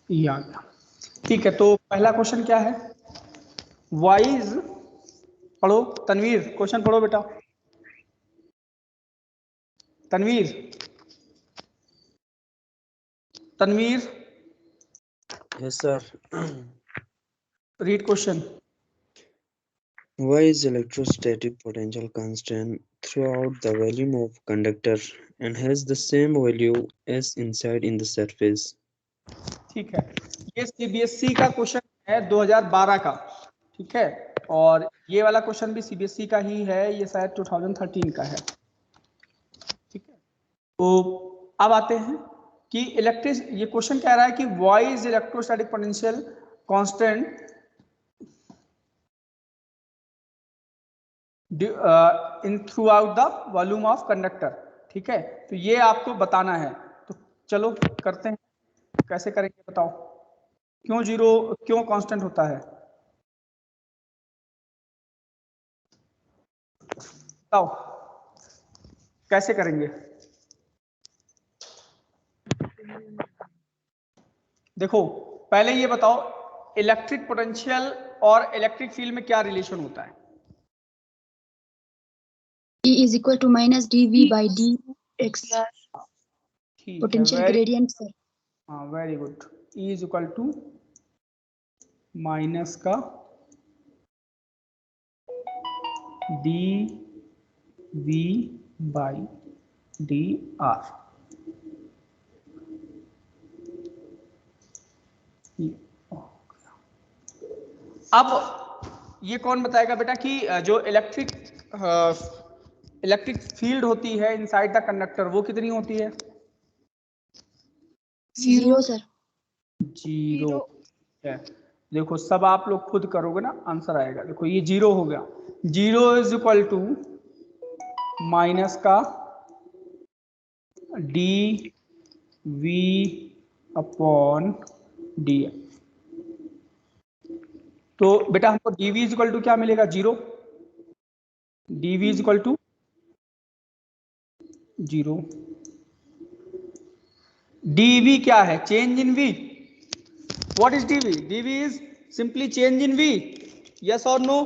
ये आ गया। ठीक है, तो पहला क्वेश्चन क्या है? वाइज पढ़ो, तनवीर क्वेश्चन पढ़ो बेटा। Tanveer, Tanveer Yes, sir. Read question. Why is electrostatic potential constant throughout the volume of conductor and has the same value as inside in the surface? ठीक है, ये सीबीएसई का क्वेश्चन है 2012 का। ठीक है, और ये वाला क्वेश्चन भी सीबीएसई का ही है, ये शायद 2013 का है। ठीक है, तो अब आते हैं कि इलेक्ट्रिक, ये क्वेश्चन कह रहा है कि why is electrostatic potential constant in through out the volume of conductor. ठीक है, तो ये आपको बताना है। तो चलो करते हैं, कैसे करेंगे बताओ? क्यों जीरो, क्यों कांस्टेंट होता है बताओ, कैसे करेंगे? देखो, पहले ये बताओ, इलेक्ट्रिक पोटेंशियल और इलेक्ट्रिक फील्ड में क्या रिलेशन होता है? E is equal to minus dv by dx. ठीक है, Potential gradient sir. हाँ very good. E is equal to minus का d v by d r. अब ये कौन बताएगा बेटा कि जो इलेक्ट्रिक फील्ड होती है इनसाइड द कंडक्टर वो कितनी होती है? Zero sir. जीरो है। देखो सब आप लोग खुद करोगे ना, आंसर आएगा। देखो ये जीरो हो गया, zero is equal to minus का डी वी अपॉन डी। तो बेटा हमको d v is equal to क्या मिलेगा? Zero. D v is equal to zero. dv क्या है? Change in v। What is dv? dv is simply change in v। Yes और no?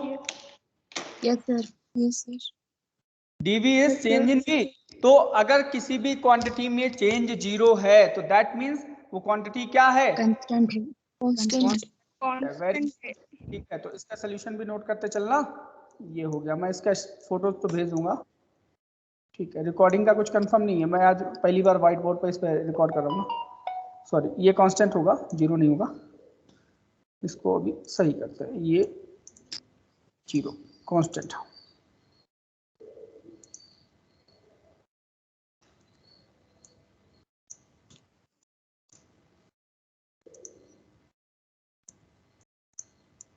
Yes sir. Yes sir. dv is change in v। तो अगर किसी भी quantity में change zero है तो दैट मींस वो क्वांटिटी क्या है? Constant है. Constant. वेरी ठीक है, तो इसका सोल्यूशन भी नोट करते चलना। ये हो गया, मैं इसका फोटो तो भेज दूंगा। ठीक है, रिकॉर्डिंग का कुछ कंफर्म नहीं है, मैं आज पहली बार व्हाइट बोर्ड पर इस पर रिकॉर्ड कर रहा हूँ ना। सॉरी, ये कांस्टेंट होगा, जीरो नहीं होगा। इसको अभी सही करते हैं, ये जीरो कांस्टेंट।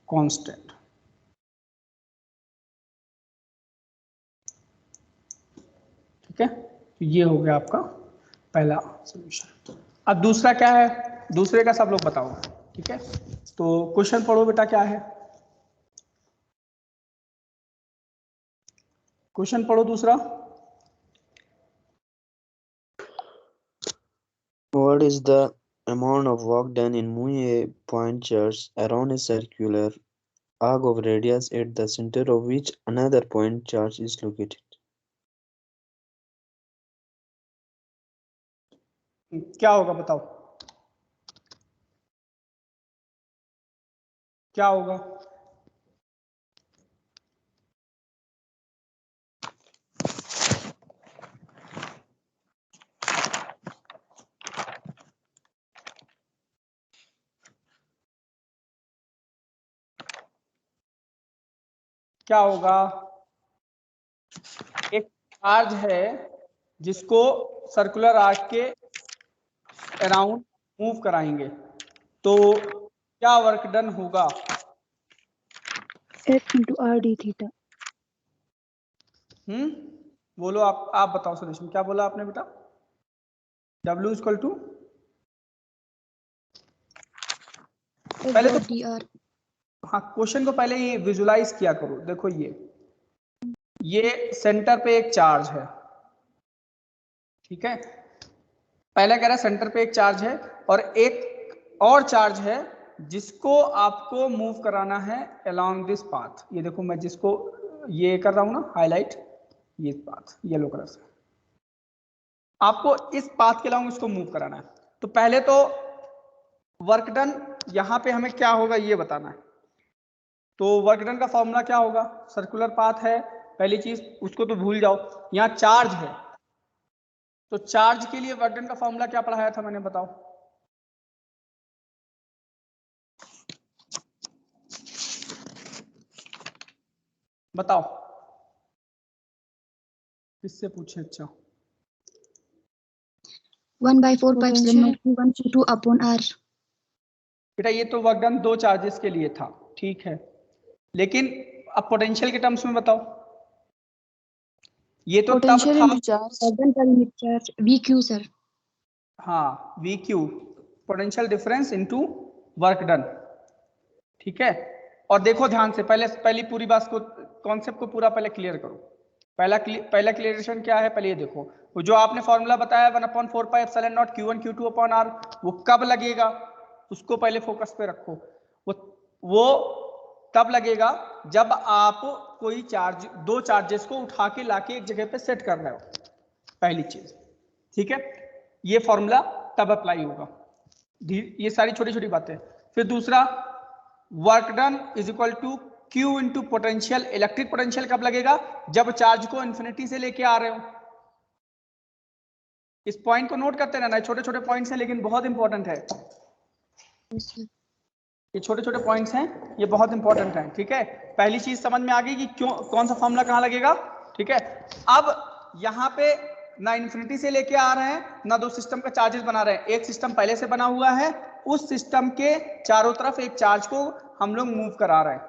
कांस्टेंट ठीक है, तो ये हो गया आपका पहला सॉल्यूशन। अब दूसरा क्या है? दूसरे का सब लोग बताओ। ठीक है, तो क्वेश्चन पढ़ो बेटा, क्या है क्वेश्चन? पढ़ो दूसरा। What is the amount of work done in moving a point charge around a circular arc of radius at the center of which another point charge is located? क्या होगा बताओ, क्या होगा? क्या होगा? एक चार्ज है जिसको सर्कुलर आर्क के अराउंड मूव कराएंगे, तो क्या वर्क डन होगा? F into r d theta. बोलो, आप बताओ सोल्यूशन। क्या बोला आपने बेटा? W इक्वल टू पहले तो dr. हाँ, क्वेश्चन को पहले ये विजुलाइज किया करो। देखो ये सेंटर पे एक चार्ज है। ठीक है, पहला कह रहा है सेंटर पे एक चार्ज है और एक और चार्ज है जिसको आपको मूव कराना है अलोंग दिस पाथ। ये देखो मैं जिसको ये कर रहा हूं ना हाईलाइट, ये पाथ येलो कलर से, आपको इस पाथ के अलोंग इसको मूव कराना है। तो पहले तो वर्क डन यहां पे हमें क्या होगा ये बताना है। तो वर्क डन का फॉर्मूला क्या होगा, सर्कुलर पाथ है पहली चीज, उसको तो भूल जाओ। यहां चार्ज है तो चार्ज के लिए वर्क डन का फॉर्मूला क्या पढ़ाया था मैंने, बताओ। बताओ किससे पूछे? अच्छा 1/4 pi epsilon naught Q1 Q2 upon R। बेटा ये तो वर्क डन दो चार्जेस के लिए था, ठीक है, लेकिन अब पोटेंशियल के टर्म्स में बताओ। ये तो तब था, work done per unit charge VQ sir. हाँ VQ, potential difference into work done, ठीक है। और देखो ध्यान से, पहली पूरी बात को, कॉन्सेप्ट को पूरा पहले क्लियर करो। पहला क्लियरेशन क्या है, पहले ये देखो, वो जो आपने फॉर्मूला बताया 1/4 pi epsilon not Q1 Q2 upon R, वो कब लगेगा उसको पहले फोकस पे रखो। वो तब लगेगा जब आप कोई चार्ज, दो चार्जेस को उठा के लाके एक जगह पे सेट कर रहे हो, पहली चीज, ठीक है। ये फॉर्मूला तब अप्लाई होगा, ये सारी छोटी छोटी बातें। फिर दूसरा, work done is equal to Q into potential. Electric potential कब लगेगा, जब चार्ज को इन्फिनिटी से लेके आ रहे हो। इस पॉइंट को नोट करते रहना, छोटे छोटे पॉइंट्स हैं लेकिन बहुत इंपॉर्टेंट है। ये छोटे छोटे पॉइंट्स हैं, ये बहुत इंपॉर्टेंट हैं, ठीक है। पहली चीज समझ में आ गई कि क्यों, कौन सा फॉर्मूला कहां लगेगा, ठीक है। अब यहां पे ना इन्फिनिटी से लेके आ रहे हैं ना दो सिस्टम का चार्जेस बना रहे हैं, एक सिस्टम पहले से बना हुआ है, उस सिस्टम के चारों तरफ एक चार्ज को हम लोग मूव करा रहे हैं,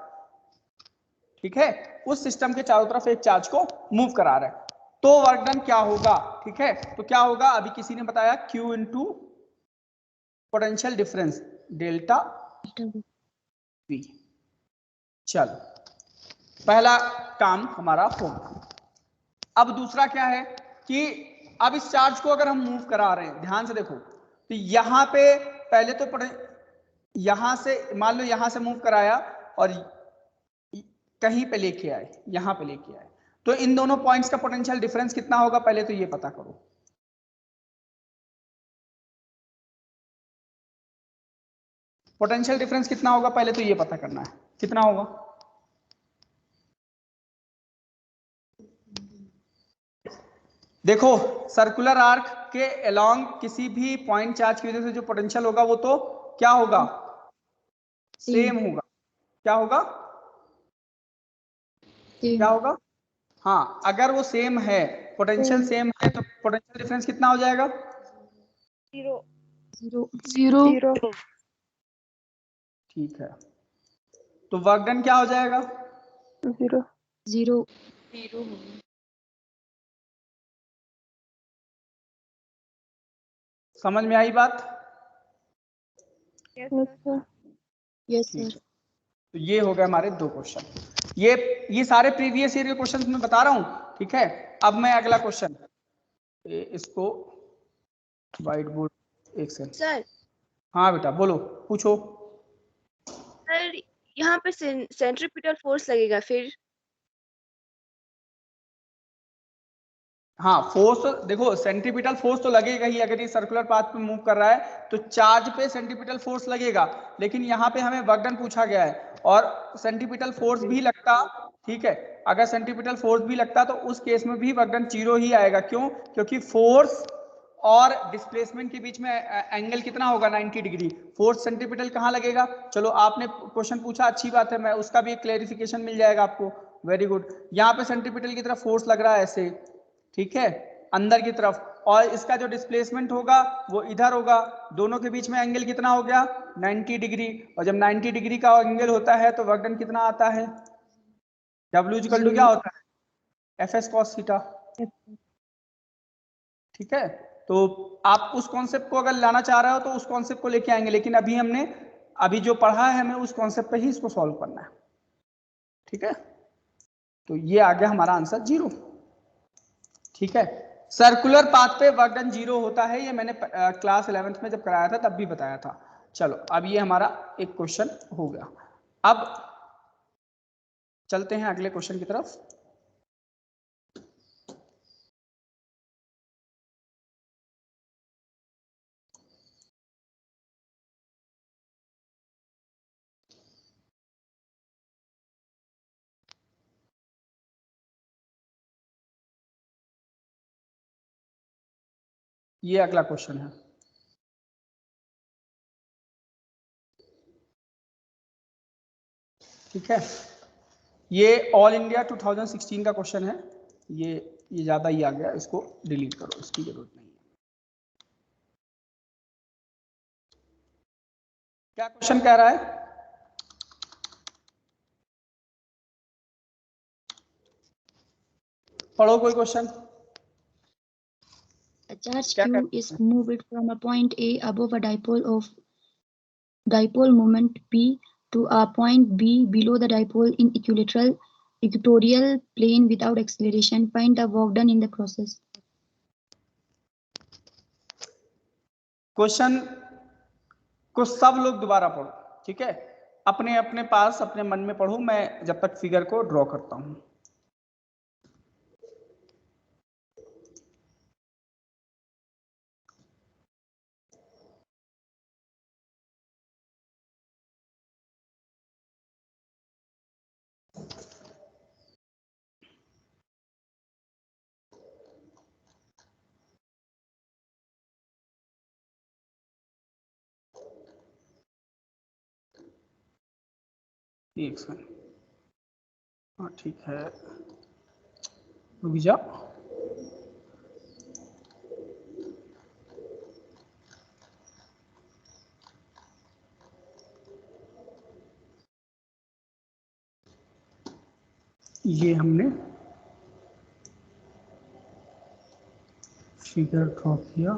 ठीक है। उस सिस्टम के चारों तरफ एक चार्ज को मूव करा रहे हैं, तो वर्क डन क्या होगा, ठीक है। तो क्या होगा, अभी किसी ने बताया Q into potential difference delta V। चलो पहला काम हमारा होगा। अब दूसरा क्या है कि अब इस चार्ज को अगर हम मूव करा रहे हैं, ध्यान से देखो, तो यहां पे पहले तो यहां से मान लो यहां से मूव कराया और कहीं पे लेके आए, यहां पे लेके आए, तो इन दोनों पॉइंट्स का पोटेंशियल डिफरेंस कितना होगा, पहले तो ये पता करो। पोटेंशियल डिफरेंस कितना होगा पहले तो ये पता करना है, कितना होगा। देखो सर्कुलर आर्क के अलोंग किसी भी पॉइंट चार्ज की वजह से जो पोटेंशियल होगा वो तो क्या होगा, सेम होगा। क्या होगा, क्या होगा, हाँ अगर वो सेम है, पोटेंशियल सेम है, तो पोटेंशियल डिफरेंस कितना हो जाएगा, जीरो। ठीक है। तो वर्क डन क्या हो जाएगा, जीरो। समझ में आई बात। Yes sir. तो ये हो गए हमारे दो क्वेश्चन, ये सारे प्रीवियस ईयर के क्वेश्चन मैं बता रहा हूं, ठीक है। अब मैं अगला क्वेश्चन, इसको व्हाइट बोर्ड एक सेकंड। सर, हाँ बेटा बोलो, पूछो। सर यहाँ पे सेंट्रीपिटल फोर्स लगेगा फिर। हाँ फोर्स तो देखो, सेंट्रीपिटल फोर्स तो लगेगा ही, अगर ये सर्कुलर पाथ पे मूव कर रहा है तो चार्ज पे सेंट्रीपिटल फोर्स लगेगा, लेकिन यहाँ पे हमें वर्क डन पूछा गया है और सेंट्रीपिटल फोर्स भी लगता, ठीक है। अगर सेंट्रीपिटल फोर्स भी लगता तो उस केस में भी वर्क डन 0 ही आएगा, क्यों, क्योंकि फोर्स और डिस्प्लेसमेंट के बीच में एंगल कितना होगा, 90 डिग्री। फोर्स सेंट्रीपिटल कहाँ लगेगा, चलो आपने क्वेश्चन पूछा, अच्छी बात है, मैं उसका भी एक क्लेरिफिकेशन मिल जाएगा आपको, वेरी गुड। यहाँ पे सेंट्रीपिटल की तरफ फोर्स लग रहा है ऐसे, ठीक है, अंदर की तरफ, और इसका जो डिस्प्लेसमेंट होगा वो इधर होगा, दोनों के बीच में एंगल कितना हो गया, 90 डिग्री। और जब 90 डिग्री का एंगल होता है तो वर्क डन कितना आता है, W क्या होता है, FS cos थीटा, ठीक है। तो आप उस कॉन्सेप्ट को अगर लाना चाह रहे हो तो उस कॉन्सेप्ट को लेके आएंगे, लेकिन अभी जो पढ़ा है हमें उस कॉन्सेप्ट पे ही इसको सॉल्व करना है, ठीक है। तो ये आ गया हमारा आंसर 0, ठीक है। सर्कुलर पाथ पे वर्क डन 0 होता है, ये मैंने क्लास 11th में जब कराया था तब भी बताया था। चलो अब ये हमारा एक क्वेश्चन हो गया। अब चलते हैं अगले क्वेश्चन की तरफ। ये अगला क्वेश्चन है। ठीक है, ये ऑल इंडिया 2016 का क्वेश्चन है। ये ज्यादा ही आ गया, इसको डिलीट करो, इसकी जरूरत नहीं है। क्या क्वेश्चन कह रहा है? पढ़ो कोई क्वेश्चन। A charge क्या Q कहते is हैं? moved from a point A above a dipole moment P to a point B below the dipole in equatorial plane without acceleration. Find the work done in the process. Question को सब लोग दोबारा पढ़ो, ठीक है? अपने अपने पास अपने मन में पढ़ो, मैं जब तक फिगर को ड्रॉ करता हूं। एक सेकंड, हाँ ठीक है, रुक जा। ये हमने फिगर ड्रॉ किया।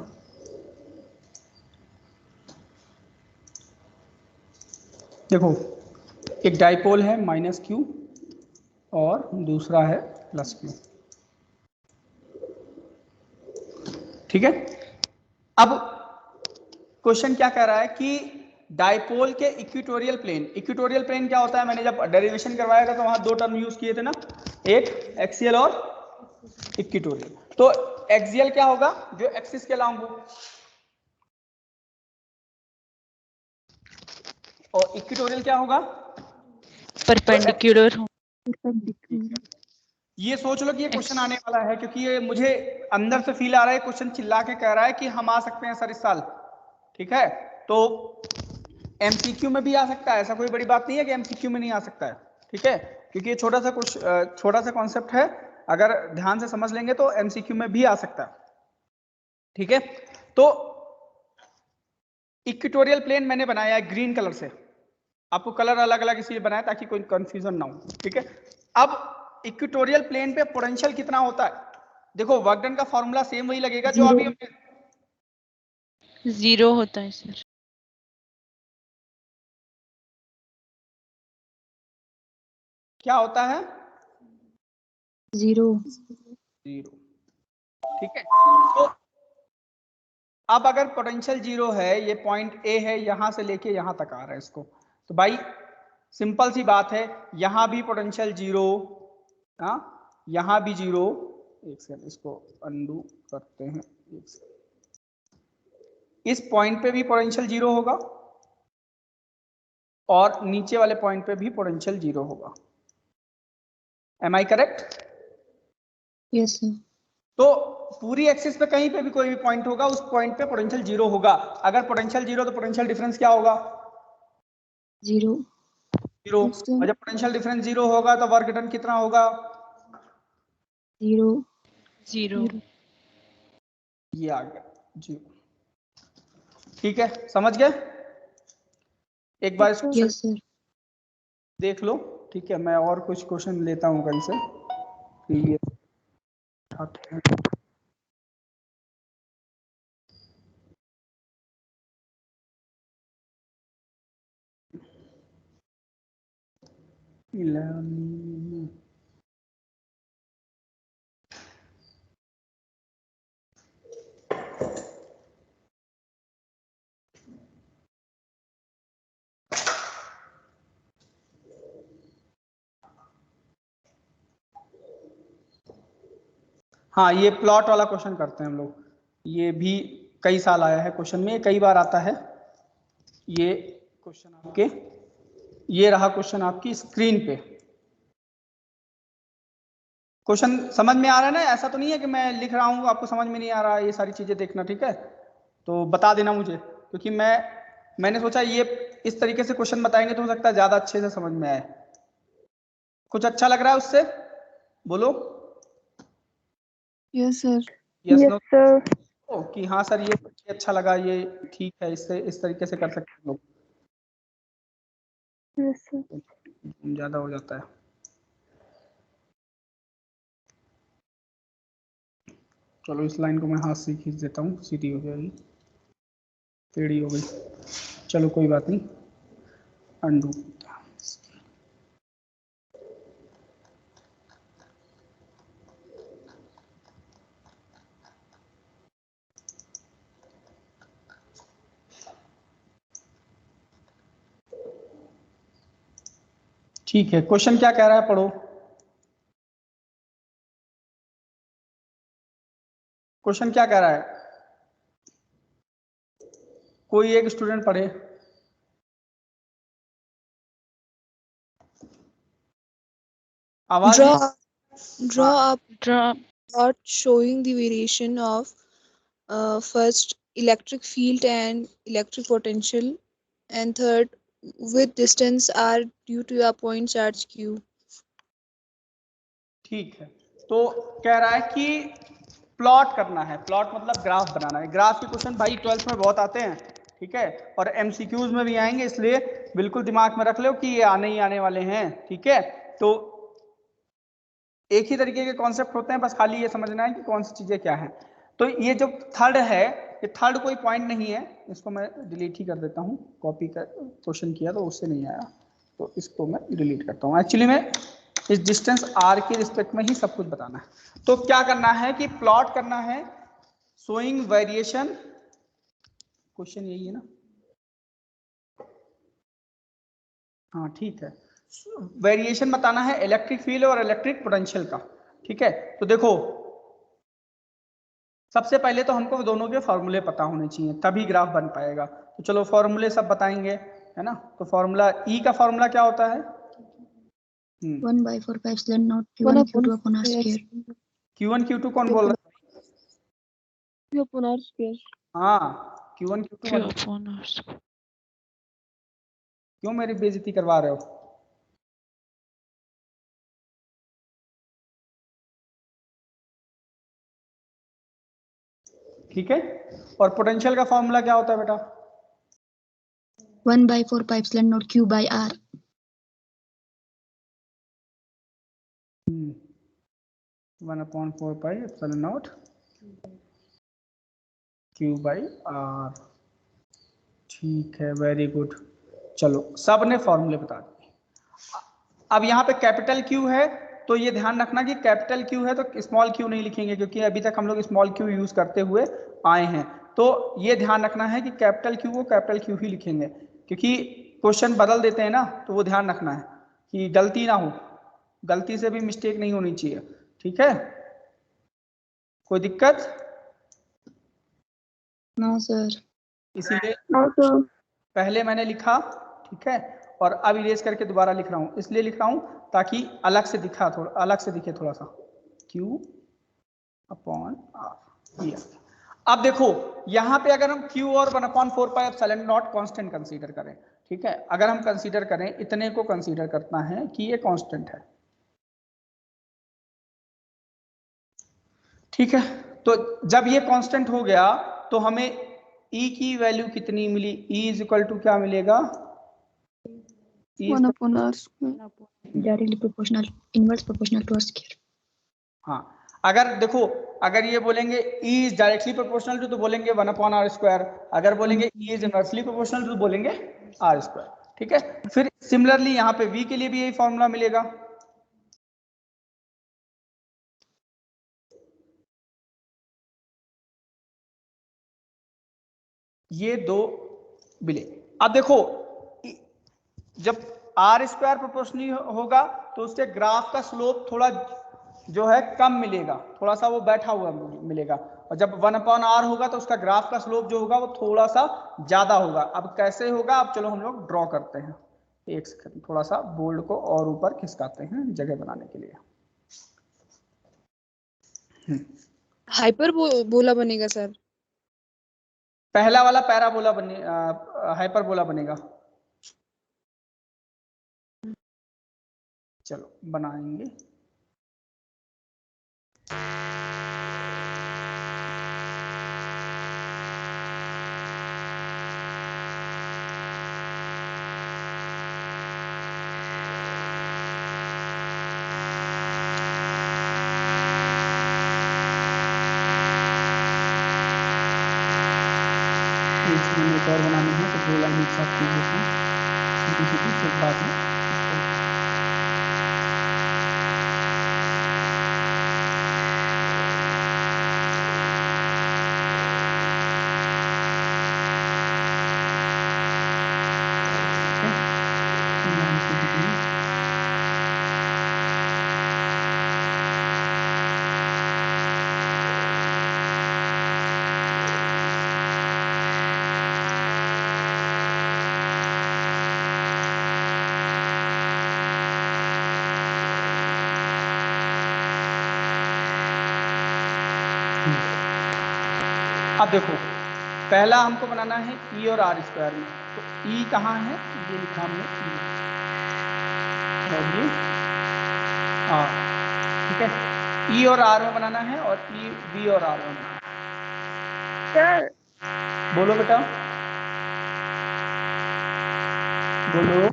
देखो, एक डाइपोल है -q और दूसरा है +q। ठीक है, अब क्वेश्चन क्या कह रहा है कि डाइपोल के इक्वेटोरियल प्लेन क्या होता है? मैंने जब डेरिवेशन करवाया था तो वहां दो टर्म यूज किए थे ना, एक एक्सियल और इक्वेटोरियल। तो एक्सियल क्या होगा? जो एक्सिस के लॉन्ग हो, और इक्वेटोरियल क्या होगा? परपेंडिकुलर हो। ये सोच लो कि ये क्वेश्चन आने वाला है, क्योंकि ये मुझे अंदर से फील आ रहा है, क्वेश्चन चिल्ला के कह रहा है कि हम आ सकते हैं सर इस साल। ठीक है, तो एमसीक्यू में भी आ सकता है, ऐसा कोई बड़ी बात नहीं है कि एमसीक्यू में नहीं आ सकता है। ठीक है, क्योंकि ये छोटा सा कॉन्सेप्ट है, अगर ध्यान से समझ लेंगे तो एमसीक्यू में भी आ सकता है। ठीक है, तो इक्वेटोरियल प्लेन मैंने बनाया है ग्रीन कलर से, आपको कलर अलग अलग इसलिए बनाया ताकि कोई कंफ्यूजन ना हो। ठीक है, अब इक्वेटोरियल प्लेन पे पोटेंशियल कितना होता है? देखो, वर्क डन का फॉर्मूला सेम वही लगेगा जो अभी हमने 0 होता है सर। क्या होता है? 0. ठीक है, तो अब अगर पोटेंशियल 0 है, ये पॉइंट ए है, यहां से लेके यहां तक आ रहा है इसको, तो भाई सिंपल सी बात है, यहां भी पोटेंशियल 0, हाँ यहां भी 0। एक सेकंड, इसको अनडू करते हैं। एक सेकंड, इस पॉइंट पे भी पोटेंशियल 0 होगा और नीचे वाले पॉइंट पे भी पोटेंशियल 0 होगा। Am I correct? Yes, sir. तो पूरी एक्सिस पे कहीं पे भी कोई भी पॉइंट होगा, उस पॉइंट पे पोटेंशियल 0 होगा। अगर पोटेंशियल 0 तो पोटेंशियल डिफरेंस क्या होगा? 0. 0। Yes, sir. और जब पोटेंशियल डिफरेंस 0 होगा तो वर्क डन कितना होगा? 0. 0। ये आ गया 0। ठीक है, समझ गए? एक बार इसको Yes, sir. देख लो। ठीक है, मैं और कुछ क्वेश्चन लेता हूँ कल से प्रीवियस। हाँ, ये प्लॉट वाला क्वेश्चन करते हैं हम लोग, ये भी कई साल आया है क्वेश्चन में, कई बार आता है ये क्वेश्चन आपके। ये रहा क्वेश्चन आपकी स्क्रीन पे। क्वेश्चन समझ में आ रहा है ना? ऐसा तो नहीं है कि मैं लिख रहा हूँ आपको समझ में नहीं आ रहा, ये सारी चीजें देखना, ठीक है? तो बता देना मुझे, क्योंकि मैंने सोचा ये इस तरीके से क्वेश्चन बताएंगे तो हो सकता है ज्यादा अच्छे से समझ में आए। कुछ अच्छा लग रहा है उससे? बोलो। Yes sir. Yes no sir. कि हाँ सर ये अच्छा लगा, ये ठीक है, इससे इस तरीके से कर सकते हैं लोग। Yes sir. ज्यादा हो जाता है। चलो इस लाइन को मैं हाथ से खींच देता हूँ, सीधी हो जाएगी, टेढ़ी हो गई। चलो कोई बात नहीं, अंडू। ठीक है, क्वेश्चन क्या कह रहा है, पढ़ो। क्वेश्चन क्या कह रहा है? कोई एक स्टूडेंट पढ़े। आवाज Draw a Draw plot showing the variation of first electric field and electric potential, and third with distance r due to a point charge q. ठीक है, तो कह रहा है कि प्लॉट करना है। प्लॉट मतलब ग्राफ बनाना है। ग्राफ के क्वेश्चन भाई 12th में बहुत आते हैं, ठीक है, और एमसीक्यूज में भी आएंगे, इसलिए बिल्कुल दिमाग में रख लो कि ये आने ही आने वाले हैं, ठीक है? तो एक ही तरीके के कॉन्सेप्ट होते हैं, बस खाली ये समझना है कि कौन सी चीजें क्या हैं। तो ये जो थर्ड है, ये थर्ड कोई पॉइंट नहीं है, इसको मैं डिलीट ही कर देता हूँ। कॉपी का क्वेश्चन किया तो उससे नहीं आया, तो इसको मैं डिलीट करता हूँ। एक्चुअली में इस डिस्टेंस आर के रिस्पेक्ट में ही सब कुछ बताना है। तो क्या करना है कि प्लॉट करना है शोइंग वेरिएशन, क्वेश्चन यही है ना? हाँ ठीक है, वेरिएशन बताना है इलेक्ट्रिक फील्ड और इलेक्ट्रिक पोटेंशियल का, ठीक है? तो देखो सबसे पहले तो हमको दोनों के फॉर्मूले पता होने चाहिए, तभी ग्राफ बन पाएगा। तो चलो फॉर्मूले सब बताएंगे, है ना? तो फॉर्मूला ई का फॉर्मूला क्या होता है? 1/4 epsilon naught q1 q2 upon r square. Q1 Q2 कौन बोल रहा है? Q upon r square. हाँ Q1 Q2 Q upon R square. क्यों मेरी बेइज्जती करवा रहे हो? ठीक है, और पोटेंशियल का फॉर्मूला क्या होता है बेटा? 1/4 epsilon naught q by r. 1/4 pi epsilon not Q by R। ठीक है, वेरी गुड। चलो सब ने फॉर्मूले बता दिए। अब यहाँ पे कैपिटल Q है, तो ये ध्यान रखना कि कैपिटल Q है तो स्मॉल q नहीं लिखेंगे, क्योंकि अभी तक हम लोग स्मॉल q यूज करते हुए आए हैं। तो ये ध्यान रखना है कि कैपिटल Q को कैपिटल Q ही लिखेंगे, क्योंकि क्वेश्चन बदल देते हैं ना, तो वो ध्यान रखना है कि गलती ना हो, गलती से भी मिस्टेक नहीं होनी चाहिए, ठीक है? कोई दिक्कत? No sir. इसीलिए पहले मैंने लिखा, ठीक है, और अब इरेज करके दोबारा लिख रहा हूँ। इसलिए लिख रहा हूँ ताकि अलग से दिखा, थोड़ा अलग से दिखे थोड़ा सा। Q upon R। अब देखो यहाँ पे अगर हम Q और 1/4 pi epsilon not constant consider करें, ठीक है, अगर हम कंसीडर करें, इतने को कंसीडर करना है कि ये कांस्टेंट है, ठीक है? तो जब ये कांस्टेंट हो गया तो हमें E की वैल्यू कितनी मिली? E इज इक्वल टू क्या मिलेगा? 1 upon r square. Directly proportional, inverse proportional to r square. हाँ, अगर देखो, अगर ये बोलेंगे E is directly proportional to, तो बोलेंगे 1/r स्क्वायर। अगर बोलेंगे E is inversely proportional to, तो बोलेंगे r स्क्वायर, ठीक है? फिर सिमिलरली यहाँ पे V के लिए भी यही फॉर्मूला मिलेगा। ये दो मिले। अब देखो जब r स्क्वायर प्रोपोर्शनली होगा तो उसके ग्राफ का स्लोप थोड़ा जो है कम मिलेगा, थोड़ा सा वो बैठा हुआ मिलेगा, और जब 1/r होगा तो उसका ग्राफ का स्लोप जो होगा वो थोड़ा सा ज्यादा होगा। अब कैसे होगा, अब चलो हम लोग ड्रॉ करते हैं। एक सेकंड, थोड़ा सा बोल्ड को और ऊपर खिसकाते हैं जगह बनाने के लिए। हाइपरबोला बनेगा सर। पहला वाला पैराबोला बने, हाइपरबोला बनेगा। चलो बनाएंगे। एक और बनाने हैं तो 2 लाइन एक साथ कीजिए देते हैं, सीधी सीधी फिर बाद में अब देखो, पहला हमको बनाना है E और R स्क्वायर में, तो E कहाँ है, ये लिखा हमने E, और ये R, ठीक है। E और R में बनाना है, और E B और R में बनाना है। सर बोलो बेटा, बोलो।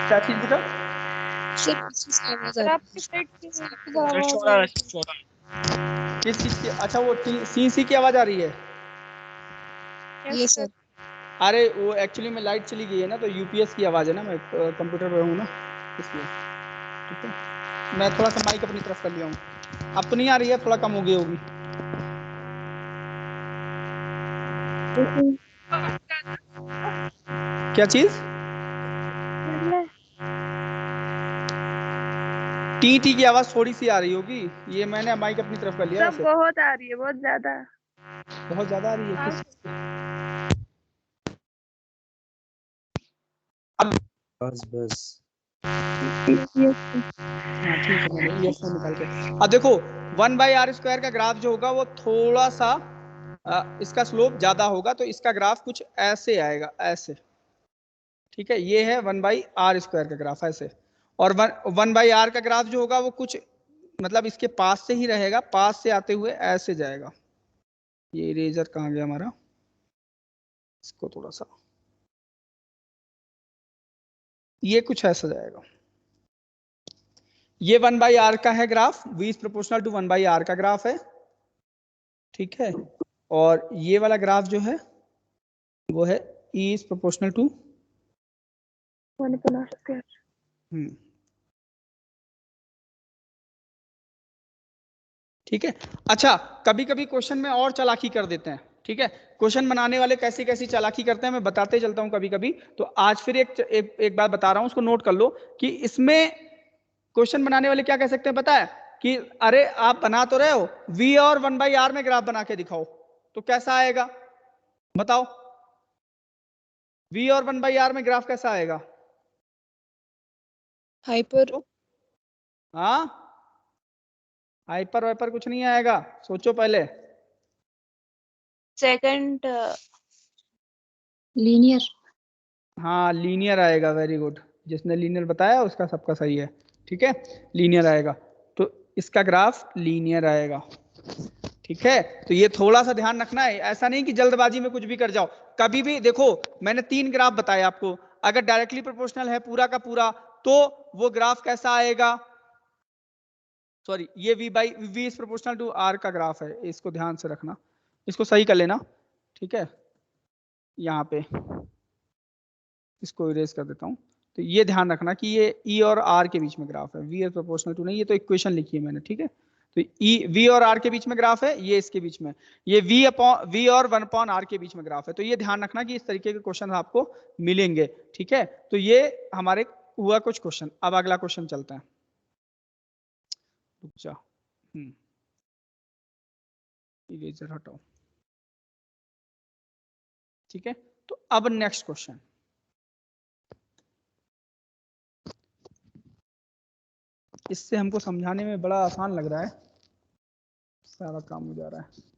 क्या चीज बेटा? सर पीछे से आवाज आ सर रही आपके पेट की आवाज आ रही है। किस चीज की? अच्छा वो सी की आवाज आ रही है। है। ये सर अरे वो एक्चुअली में लाइट चली गई है ना, तो यूपीएस की आवाज है ना, मैं कंप्यूटर पे हूँ ना, इसलिए। ठीक है, मैं थोड़ा सा माइक अपनी तरफ कर लिया हूँ। अब तो नहीं आ रही है, थोड़ा कम हो गई होगी। क्या चीज? टी की आवाज थोड़ी सी आ रही होगी, ये मैंने माइक अपनी तरफ कर लिया। सब वैसे बहुत आ रही है, बहुत ज्यादा। बहुत ज्यादा आ रही है। किस चीज़ की? अब बस हाँ ठीक है, मैंने ईयरफोन निकाल के। अब देखो 1/r स्क्वायर का ग्राफ जो होगा वो थोड़ा सा इसका स्लोप ज्यादा होगा, तो इसका ग्राफ कुछ ऐसे आएगा, ऐसे। ठीक है, ये है 1/r स्क्वायर का ग्राफ, ऐसे। और 1/r का ग्राफ जो होगा वो कुछ मतलब इसके पास से ही रहेगा, पास से आते हुए ऐसे जाएगा। ये इरेजर कहाँ गया हमारा, इसको थोड़ा सा, ये कुछ ऐसा जाएगा। ये 1/r का है graph, v is proportional to 1/r का ग्राफ है। ठीक है, और ये वाला ग्राफ जो है वो है E is proportional to 1/r square. ठीक है। अच्छा, कभी कभी क्वेश्चन में और चालाकी कर देते हैं। ठीक है, क्वेश्चन बनाने वाले कैसी कैसी चालाकी करते हैं मैं बताते चलता हूं कभी कभी। तो आज फिर एक बात बता रहा हूं, उसको नोट कर लो कि इसमें क्वेश्चन बनाने वाले क्या कह सकते हैं पता है, कि अरे आप बना तो रहे हो, V और 1/r में ग्राफ बना के दिखाओ, तो कैसा आएगा बताओ। V और 1/r में ग्राफ कैसा आएगा? हाइपर। हाँ, हाइपर वाइपर कुछ नहीं आएगा, सोचो पहले। Second linear. हाँ लीनियर आएगा, वेरी गुड। जिसने लीनियर बताया उसका सबका सही है। ठीक है, लीनियर आएगा, तो इसका ग्राफ लीनियर आएगा। ठीक है, तो ये थोड़ा सा ध्यान रखना है, ऐसा नहीं कि जल्दबाजी में कुछ भी कर जाओ। कभी भी देखो, मैंने 3 ग्राफ बताए आपको, अगर डायरेक्टली प्रोपोर्शनल है पूरा का पूरा, तो वो ग्राफ कैसा आएगा, सॉरी ये v is proportional to r का ग्राफ है, इसको ध्यान से रखना, इसको सही कर लेना। ठीक है, यहाँ पे इसको इरेज कर देता हूँ। तो ये ध्यान रखना कि ये E और R के बीच में ग्राफ है, V इज प्रोपोर्शनल टू नहीं, ये तो इक्वेशन लिखी है मैंने। ठीक है, तो V और R के बीच में ग्राफ है, ये इसके बीच में, ये V और 1/r के बीच में ग्राफ है। तो ये ध्यान रखना कि इस तरीके के क्वेश्चन आपको मिलेंगे। ठीक है, तो ये हमारे हुआ कुछ क्वेश्चन। अब अगला क्वेश्चन चलता है, रुक जा, इरेजर हटाओ, ठीक है। तो अब नेक्स्ट क्वेश्चन, इससे हमको समझाने में बड़ा आसान लग रहा है, सारा काम हो जा रहा है।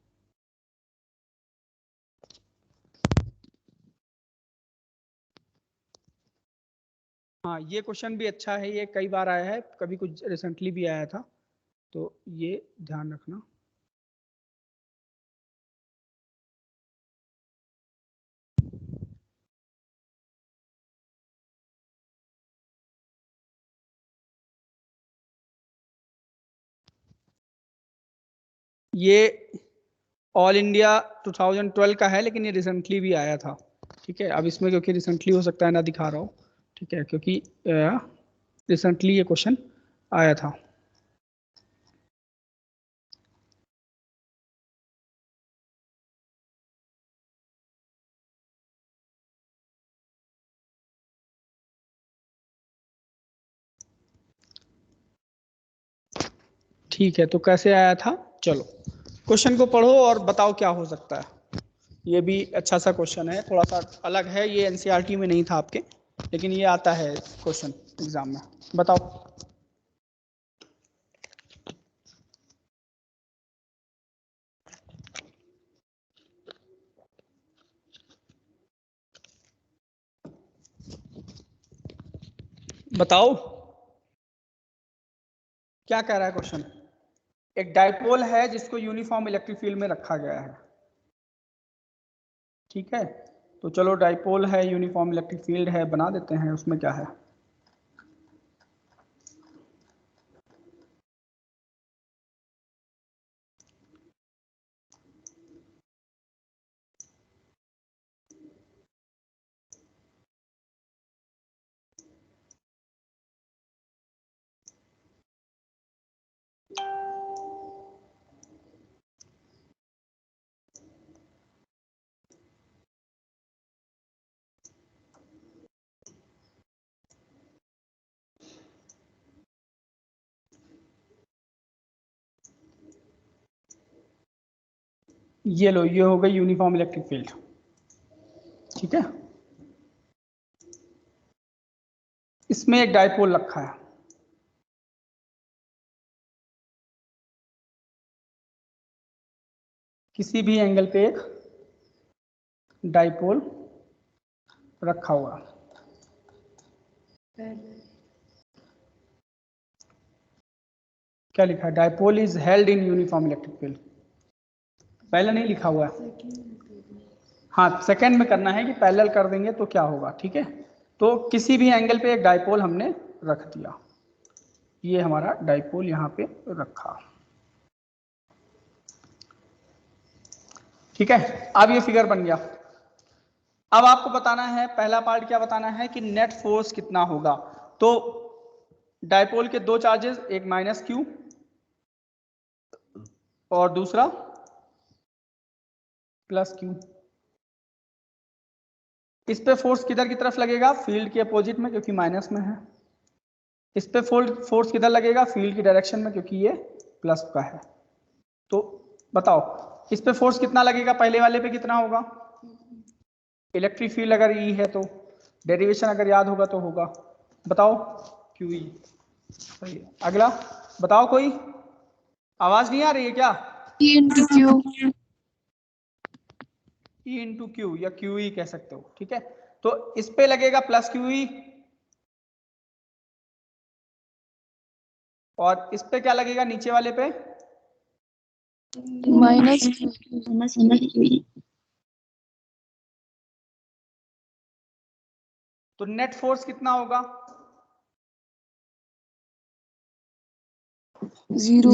हाँ, ये क्वेश्चन भी अच्छा है, ये कई बार आया है, कभी कुछ रिसेंटली भी आया था, तो ये ध्यान रखना। ये ऑल इंडिया 2012 का है, लेकिन ये रिसेंटली भी आया था, ठीक है। अब इसमें क्योंकि रिसेंटली हो सकता है ना दिखा रहा हूँ, ठीक है, क्योंकि रिसेंटली ये क्वेश्चन आया था। ठीक है, तो कैसे आया था, चलो क्वेश्चन को पढ़ो और बताओ क्या हो सकता है। ये भी अच्छा सा क्वेश्चन है, थोड़ा सा अलग है, ये एनसीईआरटी में नहीं था आपके, लेकिन ये आता है क्वेश्चन एग्जाम में। बताओ। बताओ क्या कह रहा है क्वेश्चन। एक डाइपोल है जिसको यूनिफॉर्म इलेक्ट्रिक फील्ड में रखा गया है, ठीक है। तो चलो डाइपोल है, यूनिफॉर्म इलेक्ट्रिक फील्ड है, बना देते हैं, उसमें क्या है। ये लो, ये हो गई यूनिफॉर्म इलेक्ट्रिक फील्ड, ठीक है। इसमें एक डाइपोल रखा है, किसी भी एंगल पे एक डाइपोल रखा हुआ। क्या लिखा है, dipole is held in uniform electric field. पहले नहीं लिखा हुआ है, हाँ सेकंड में करना है कि पैरेलल कर देंगे तो क्या होगा, ठीक है। तो किसी भी एंगल पे एक डाइपोल हमने रख दिया, ये हमारा डाइपोल यहाँ पे रखा, ठीक है। अब ये फिगर बन गया। अब आपको बताना है, पहला पार्ट क्या बताना है कि नेट फोर्स कितना होगा। तो डाइपोल के दो चार्जेस, एक माइनस क्यू और दूसरा प्लस क्यू। इस पे फोर्स किधर की तरफ लगेगा, फील्ड के अपोजिट में, क्योंकि माइनस में है। इस पे फोर्स किधर लगेगा, फील्ड की डायरेक्शन में, क्योंकि ये प्लस का है। तो बताओ इस पे फोर्स कितना लगेगा, पहले वाले पे कितना होगा। इलेक्ट्रिक फील्ड अगर ई है तो डेरिवेशन अगर याद होगा तो होगा, बताओ क्यू ई। सही है। अगला बताओ, कोई आवाज नहीं आ रही है क्या। E into Q. E into Q या क्यू ई कह सकते हो, ठीक है। तो इस पे लगेगा प्लस क्यू ई, और इस पे क्या लगेगा नीचे वाले पे, Minus तो नेट फोर्स कितना होगा, 0.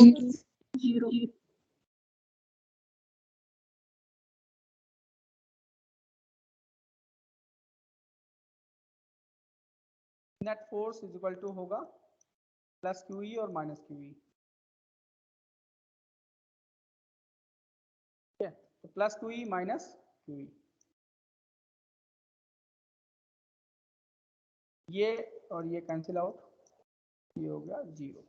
Net force is equal to होगा प्लस क्यू ई और माइनस क्यू ई, ठीक है। तो plus q E minus q E, ये और ये कैंसिल आउट, ये हो गया 0।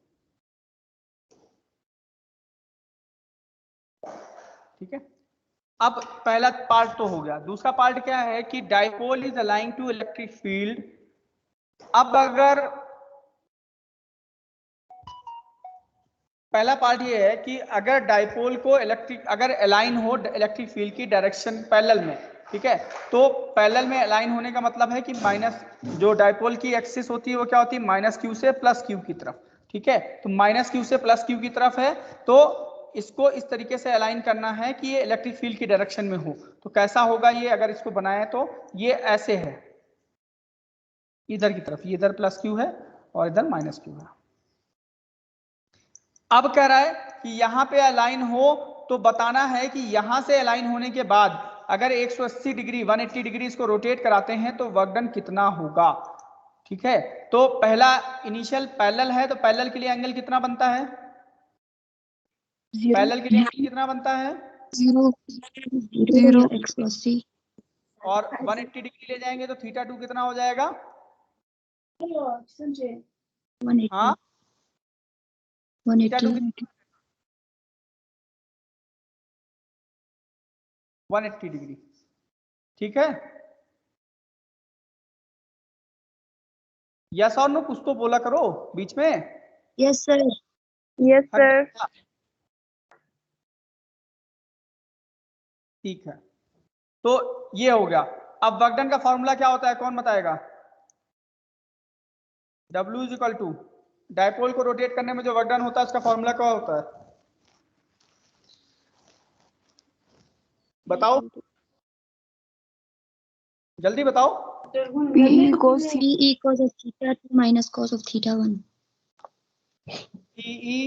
ठीक है, अब पहला पार्ट तो हो गया। दूसरा पार्ट क्या है कि dipole is aligning to electric field. अब अगर पहला पार्ट ये है कि अगर डाइपोल को अगर अलाइन हो इलेक्ट्रिक फील्ड की डायरेक्शन पैरेलल में, ठीक है, तो पैरेलल में अलाइन होने का मतलब है कि माइनस जो डाइपोल की एक्सिस होती है वो क्या होती है, माइनस क्यू से प्लस क्यू की तरफ। ठीक है, तो माइनस क्यू से प्लस क्यू की तरफ है, तो इसको इस तरीके से अलाइन करना है कि ये इलेक्ट्रिक फील्ड की डायरेक्शन में हो। तो कैसा होगा ये, अगर इसको बनाए तो ये ऐसे है, इधर की तरफ, ये इधर प्लस क्यू है और इधर माइनस क्यू है। अब कह रहा है कि यहां पे अलाइन हो तो बताना है कि यहां से अलाइन होने के बाद अगर 180 डिग्री 180 डिग्री इसको रोटेट कराते हैं तो वर्क डन कितना होगा। ठीक है, तो पहला इनिशियल पैरेलल है, तो पैरेलल के लिए एंगल कितना बनता है, पैरेलल के लिए एंगल कितना बनता है 0 x plus c। और 180 डिग्री ले जाएंगे तो थीटा 2 कितना हो जाएगा, 180 हाँ थीटा 2 180 180 डिग्री। ठीक है, यस और नो कुछ तो बोला करो बीच में। Yes sir. Yes sir. ठीक है, तो ये हो गया। अब वर्क डन का फॉर्मूला क्या होता है, कौन बताएगा। W is equal to dipole को रोटेट करने में जो वर्क डन होता है उसका फॉर्मूला क्या होता है, बताओ जल्दी बताओ। P cos of theta 2 minus cos of theta 1। PE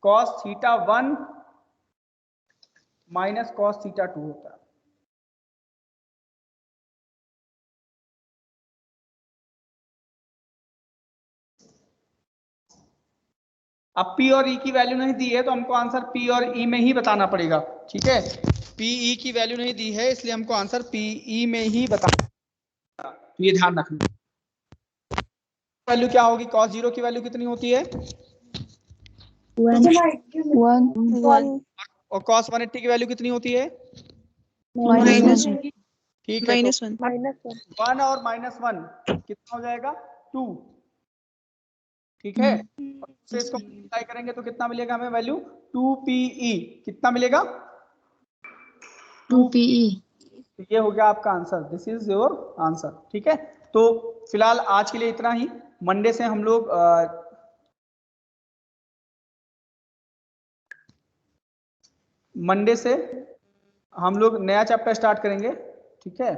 cos theta 1 minus cos theta 2 होता है। अब P और E की वैल्यू नहीं दी है तो हमको आंसर P और E में ही बताना पड़ेगा। ठीक है, PE की वैल्यू नहीं दी है इसलिए हमको आंसर PE में ही बताना, तो ये ध्यान रखना। वैल्यू क्या होगी, cos 0 की वैल्यू कितनी होती है 1 और cos 180 की वैल्यू कितनी होती है, माइनस ठीक है, माइनस तो 1। 1 और -1 कितना हो जाएगा 2। ठीक है, और से इसको मल्टीप्लाई करेंगे तो कितना मिलेगा हमें वैल्यू 2PE, कितना मिलेगा 2PE। तो ये हो गया आपका answer, this is your answer. ठीक है, तो फिलहाल आज के लिए इतना ही। मंडे से हम लोग नया चैप्टर स्टार्ट करेंगे। ठीक है,